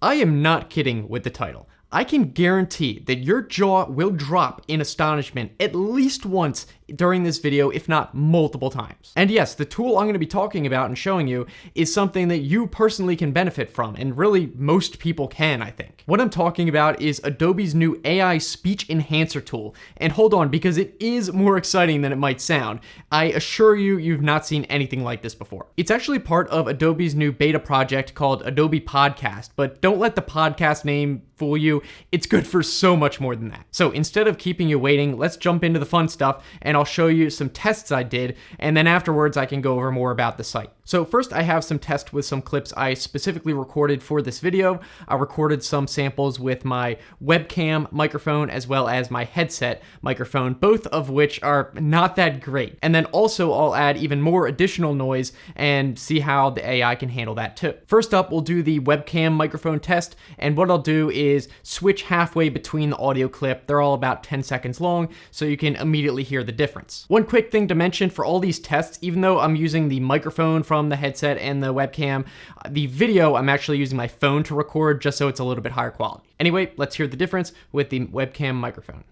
I am not kidding with the title. I can guarantee that your jaw will drop in astonishment at least once during this video, if not multiple times. And yes, the tool I'm going to be talking about and showing you is something that you personally can benefit from, and really most people can, I think. What I'm talking about is Adobe's new AI speech enhancer tool. And hold on, because it is more exciting than it might sound. I assure you, you've not seen anything like this before. It's actually part of Adobe's new beta project called Adobe Podcast, but don't let the podcast name fool you. It's good for so much more than that. So instead of keeping you waiting, let's jump into the fun stuff, and I'll show you some tests I did, and then afterwards I can go over more about the site. So first I have some tests with some clips I specifically recorded for this video. I recorded some samples with my webcam microphone as well as my headset microphone, both of which are not that great. And then also I'll add even more additional noise and see how the AI can handle that too. First up, we'll do the webcam microphone test, and what I'll do is switch halfway between the audio clip. They're all about 10 seconds long, so you can immediately hear the difference. One quick thing to mention for all these tests, even though I'm using the microphone from the headset and the webcam, the video I'm actually using my phone to record just so it's a little bit higher quality. Anyway, let's hear the difference with the webcam microphone.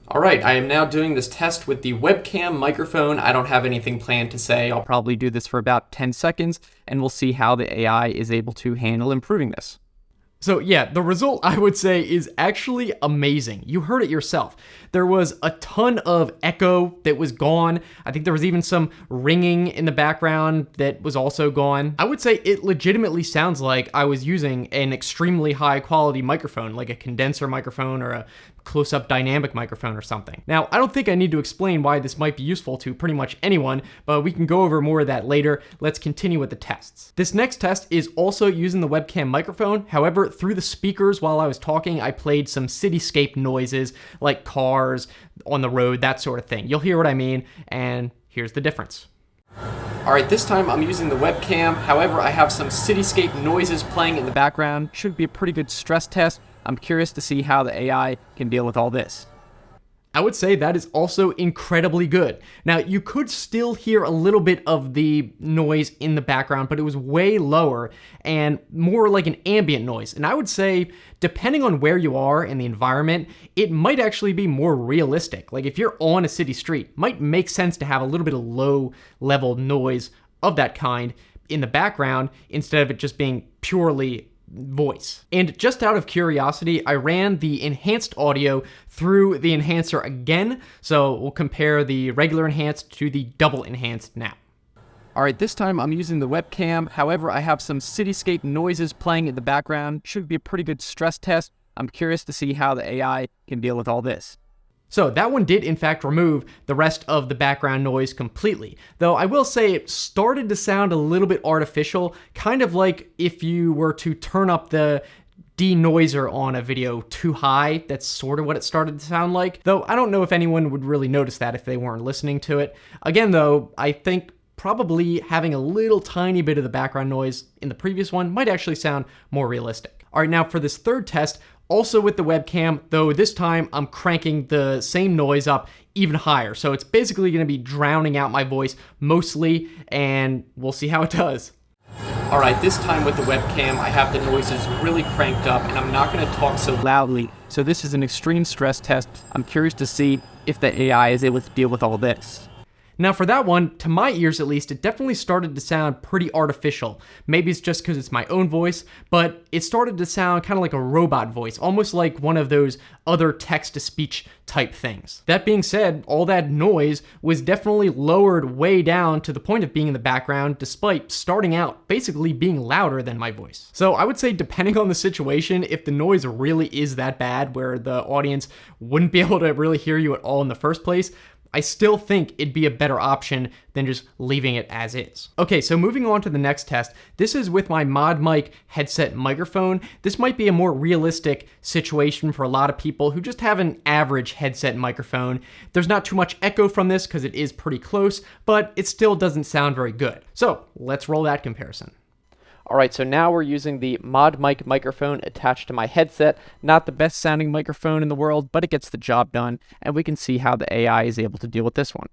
All right, I am now doing this test with the webcam microphone. I don't have anything planned to say. I'll probably do this for about 10 seconds, and we'll see how the AI is able to handle improving this. So yeah, the result I would say is actually amazing. You heard it yourself. There was a ton of echo that was gone. I think there was even some ringing in the background that was also gone. I would say it legitimately sounds like I was using an extremely high quality microphone, like a condenser microphone or a close-up dynamic microphone or something. Now, I don't think I need to explain why this might be useful to pretty much anyone, but we can go over more of that later. Let's continue with the tests. This next test is also using the webcam microphone. However, through the speakers while I was talking, I played some cityscape noises like cars on the road, that sort of thing. You'll hear what I mean, and here's the difference. All right, this time I'm using the webcam. However, I have some cityscape noises playing in the background. Should be a pretty good stress test. I'm curious to see how the AI can deal with all this. I would say that is also incredibly good. Now, you could still hear a little bit of the noise in the background, but it was way lower and more like an ambient noise. And I would say, depending on where you are in the environment, it might actually be more realistic. Like if you're on a city street, it might make sense to have a little bit of low level noise of that kind in the background instead of it just being purely voice. And just out of curiosity, I ran the enhanced audio through the enhancer again, so we'll compare the regular enhanced to the double enhanced now. All right, this time I'm using the webcam. However, I have some cityscape noises playing in the background. Should be a pretty good stress test. I'm curious to see how the AI can deal with all this. So that one did in fact remove the rest of the background noise completely. Though I will say it started to sound a little bit artificial, kind of like if you were to turn up the denoiser on a video too high. That's sort of what it started to sound like. Though I don't know if anyone would really notice that if they weren't listening to it. Again though, I think probably having a little tiny bit of the background noise in the previous one might actually sound more realistic. All right, now for this third test, also with the webcam, though this time I'm cranking the same noise up even higher. So it's basically gonna be drowning out my voice mostly, and we'll see how it does. All right, this time with the webcam, I have the noises really cranked up and I'm not gonna talk so loudly. So this is an extreme stress test. I'm curious to see if the AI is able to deal with all this. Now for that one, to my ears at least, it definitely started to sound pretty artificial. Maybe it's just because it's my own voice, but it started to sound kind of like a robot voice, almost like one of those other text-to-speech type things. That being said, all that noise was definitely lowered way down to the point of being in the background, despite starting out basically being louder than my voice. So I would say depending on the situation, if the noise really is that bad where the audience wouldn't be able to really hear you at all in the first place, I still think it'd be a better option than just leaving it as is. Okay, so moving on to the next test. This is with my Mod Mic headset microphone. This might be a more realistic situation for a lot of people who just have an average headset microphone. There's not too much echo from this because it is pretty close, but it still doesn't sound very good. So let's roll that comparison. All right, so now we're using the Mod Mic microphone attached to my headset. Not the best sounding microphone in the world, but it gets the job done, and we can see how the AI is able to deal with this one.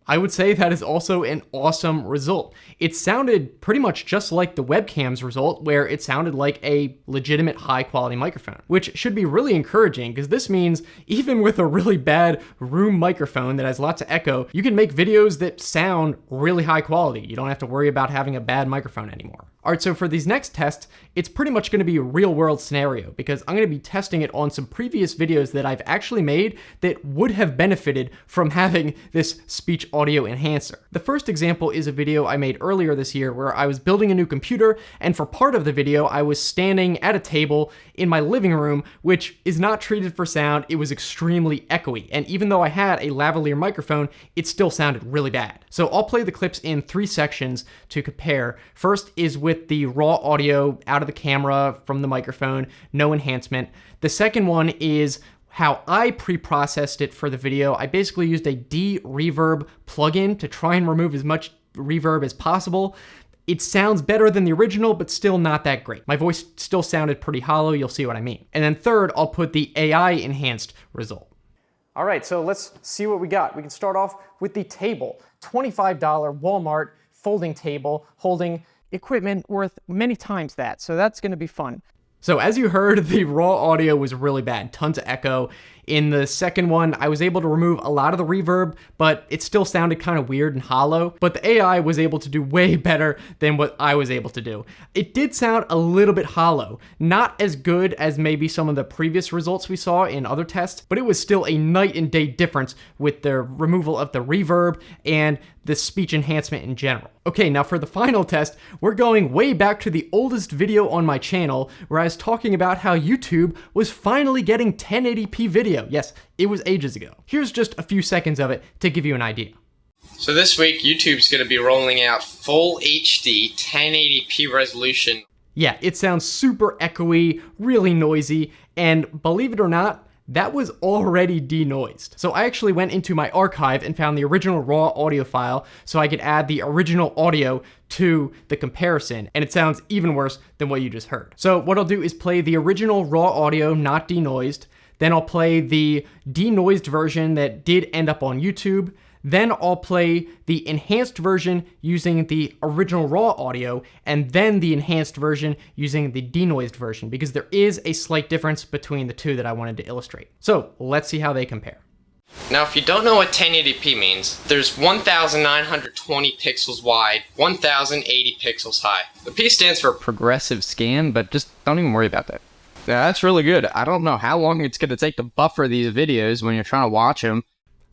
I would say that is also an awesome result. It sounded pretty much just like the webcam's result, where it sounded like a legitimate high quality microphone, which should be really encouraging because this means even with a really bad room microphone that has lots of echo, you can make videos that sound really high quality. You don't have to worry about having a bad microphone anymore. All right, so for these next tests, it's pretty much going to be a real world scenario because I'm going to be testing it on some previous videos that I've actually made that would have benefited from having this speech audio enhancer. The first example is a video I made earlier this year where I was building a new computer, and for part of the video, I was standing at a table in my living room, which is not treated for sound. It was extremely echoey, and even though I had a lavalier microphone, it still sounded really bad. So I'll play the clips in 3 sections to compare. First is with the raw audio out of the camera from the microphone, no enhancement. The second one is how I pre-processed it for the video. I basically used a de-reverb plugin to try and remove as much reverb as possible. It sounds better than the original, but still not that great. My voice still sounded pretty hollow, you'll see what I mean. And then third, I'll put the AI enhanced result. All right, so let's see what we got. We can start off with the table. $25 Walmart folding table holding equipment worth many times that, so that's gonna be fun. So as you heard, the raw audio was really bad, tons of echo. In the second one, I was able to remove a lot of the reverb, but it still sounded kind of weird and hollow. But the AI was able to do way better than what I was able to do. It did sound a little bit hollow, not as good as maybe some of the previous results we saw in other tests, but it was still a night and day difference with the removal of the reverb and the speech enhancement in general. Okay, now for the final test, we're going way back to the oldest video on my channel where I was talking about how YouTube was finally getting 1080p video. Yes, it was ages ago. Here's just a few seconds of it to give you an idea. So this week, YouTube's going to be rolling out full HD 1080p resolution. Yeah, it sounds super echoey, really noisy, and believe it or not, that was already denoised. So I actually went into my archive and found the original raw audio file so I could add the original audio to the comparison, and it sounds even worse than what you just heard. So what I'll do is play the original raw audio, not denoised, then I'll play the denoised version that did end up on YouTube, then I'll play the enhanced version using the original raw audio, and then the enhanced version using the denoised version, because there is a slight difference between the two that I wanted to illustrate. So let's see how they compare. Now, if you don't know what 1080p means, there's 1920 pixels wide, 1080 pixels high. The P stands for progressive scan, but just don't even worry about that. Yeah, that's really good. I don't know how long it's going to take to buffer these videos when you're trying to watch them.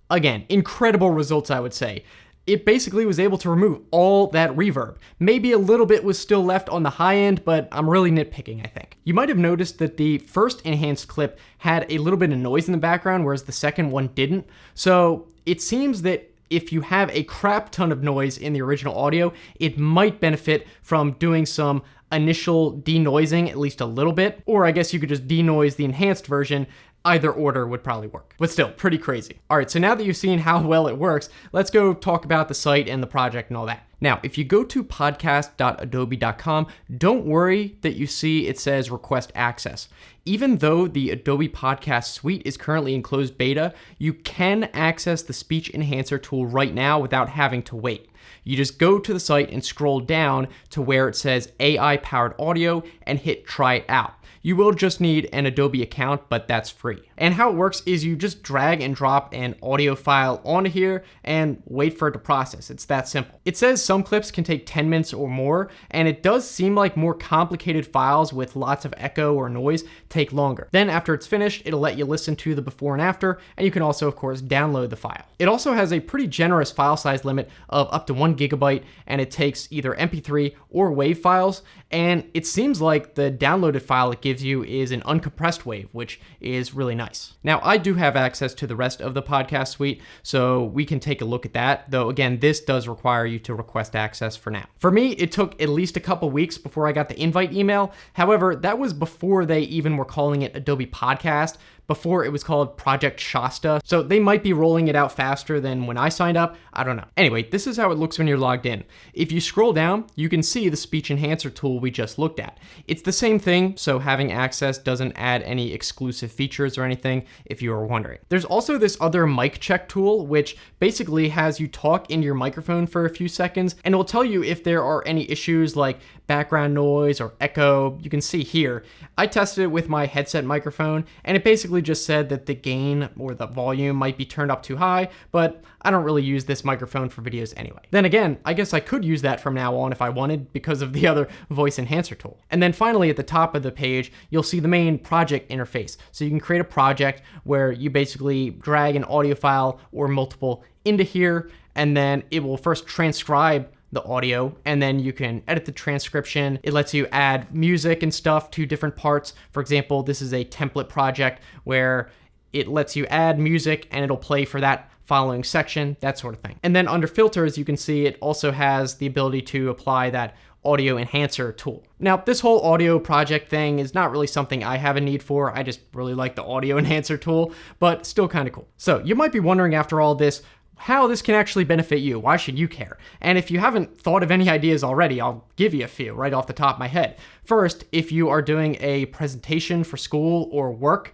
Again, incredible results, I would say. It basically was able to remove all that reverb. Maybe a little bit was still left on the high end, but I'm really nitpicking, I think. You might have noticed that the first enhanced clip had a little bit of noise in the background, whereas the second one didn't. So it seems that if you have a crap ton of noise in the original audio, it might benefit from doing some initial denoising, at least a little bit, or I guess you could just denoise the enhanced version. Either order would probably work, but still pretty crazy. All right, so now that you've seen how well it works, let's go talk about the site and the project and all that. Now, if you go to podcast.adobe.com, don't worry that you see it says request access. Even though the Adobe Podcast Suite is currently in closed beta, you can access the speech enhancer tool right now without having to wait. You just go to the site and scroll down to where it says AI powered audio and hit try it out. You will just need an Adobe account, but that's free. And how it works is you just drag and drop an audio file onto here and wait for it to process. It's that simple. It says some clips can take 10 minutes or more, and it does seem like more complicated files with lots of echo or noise take longer. Then after it's finished, it'll let you listen to the before and after, and you can also, of course, download the file. It also has a pretty generous file size limit of up to 1 gigabyte, and it takes either MP3 or WAV files, and it seems like the downloaded file it gives you is an uncompressed WAV, which is really nice. Now, I do have access to the rest of the podcast suite, so we can take a look at that, though again, this does require you to request access for now. For me, it took at least a couple weeks before I got the invite email. However, that was before they even were calling it Adobe Podcast. Before it was called Project Shasta, so they might be rolling it out faster than when I signed up. I don't know. Anyway, this is how it looks when you're logged in. If you scroll down, you can see the speech enhancer tool we just looked at. It's the same thing, so having access doesn't add any exclusive features or anything, if you were wondering. There's also this other mic check tool, which basically has you talk into your microphone for a few seconds, and it will tell you if there are any issues like background noise or echo. You can see here, I tested it with my headset microphone, and it basically just said that the gain or the volume might be turned up too high, but I don't really use this microphone for videos anyway. Then again, I guess I could use that from now on if I wanted because of the other voice enhancer tool. And then finally at the top of the page, you'll see the main project interface. So you can create a project where you basically drag an audio file or multiple into here, and then it will first transcribe the audio, and then you can edit the transcription. It lets you add music and stuff to different parts. For example, this is a template project where it lets you add music and it'll play for that following section, that sort of thing. And then under filters, you can see it also has the ability to apply that audio enhancer tool. Now, this whole audio project thing is not really something I have a need for. I just really like the audio enhancer tool, but still kind of cool. So you might be wondering after all this, how this can actually benefit you. Why should you care? And if you haven't thought of any ideas already, I'll give you a few right off the top of my head. First, if you are doing a presentation for school or work,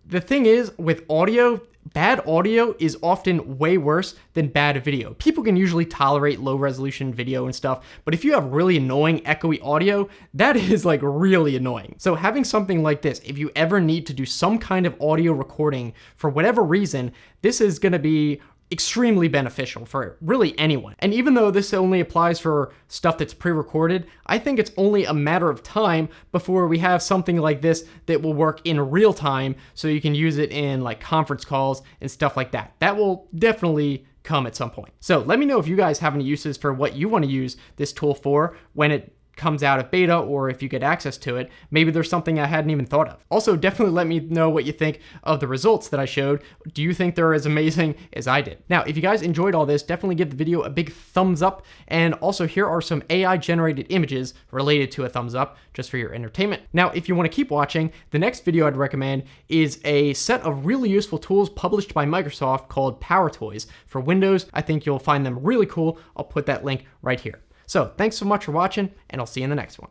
the thing is with audio, bad audio is often way worse than bad video. People can usually tolerate low resolution video and stuff, but if you have really annoying echoey audio, that is like really annoying. So having something like this, if you ever need to do some kind of audio recording for whatever reason, this is gonna be extremely beneficial for really anyone. And even though this only applies for stuff that's pre-recorded, I think it's only a matter of time before we have something like this that will work in real time, so you can use it in like conference calls and stuff like that. That will definitely come at some point. So let me know if you guys have any uses for what you want to use this tool for when it comes out of beta, or if you get access to it. Maybe there's something I hadn't even thought of. Also, definitely let me know what you think of the results that I showed. Do you think they're as amazing as I did? Now, if you guys enjoyed all this, definitely give the video a big thumbs up. And also, here are some AI generated images related to a thumbs up, just for your entertainment. Now, if you want to keep watching, the next video I'd recommend is a set of really useful tools published by Microsoft called Power Toys for Windows. I think you'll find them really cool. I'll put that link right here. So thanks so much for watching, and I'll see you in the next one.